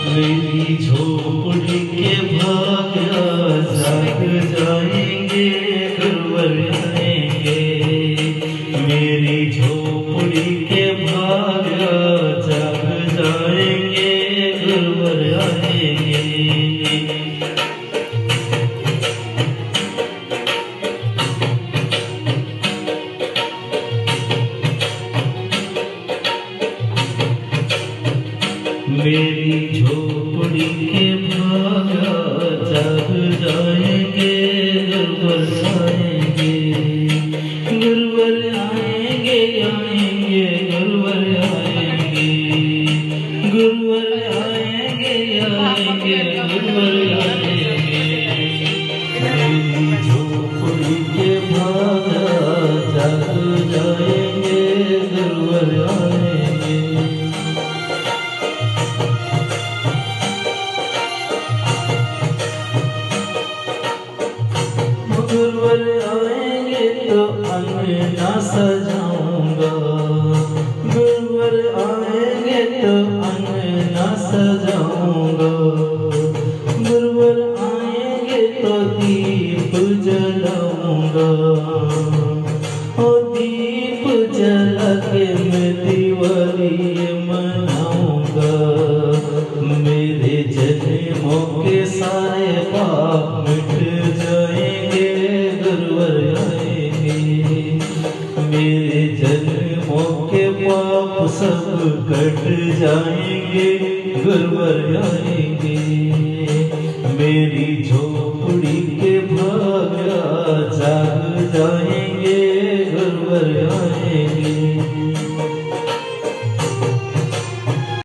मेरी झोपड़ी के भाग्य जाग जाएंगे, गुरुवर आएंगे। मेरी झोपड़ी के भाग्य जाग जाएंगे, गुरुवर आएंगे। मेरी झोपड़ी के भाग्य जाग जाएंगे, गुरुवर आएंगे। गुरुवर आएंगे, आएंगे, गुरुवर आएंगे। गुरुवर आएंगे, आएंगे, गुरुवर आएंगे। मेरी झोपड़ी के भाग्य जाग जाएंगे, गुरुवर आएंगे। गुरुवर आएंगे तो अंगना सजाऊंगा। गुरुवर आएंगे तो अंगना सजाऊंगा। गुरुवर आएंगे तो दीप जलाऊंगा। ओ दीप जला के मैं दिवाली मनाऊंगा। मेरे जन्मों के सारे पाप मिट जाएंगे, गुरुवर आएंगे। मेरे जन्मों के पाप सब कट जाएंगे, गुरुवर आएंगे। मेरी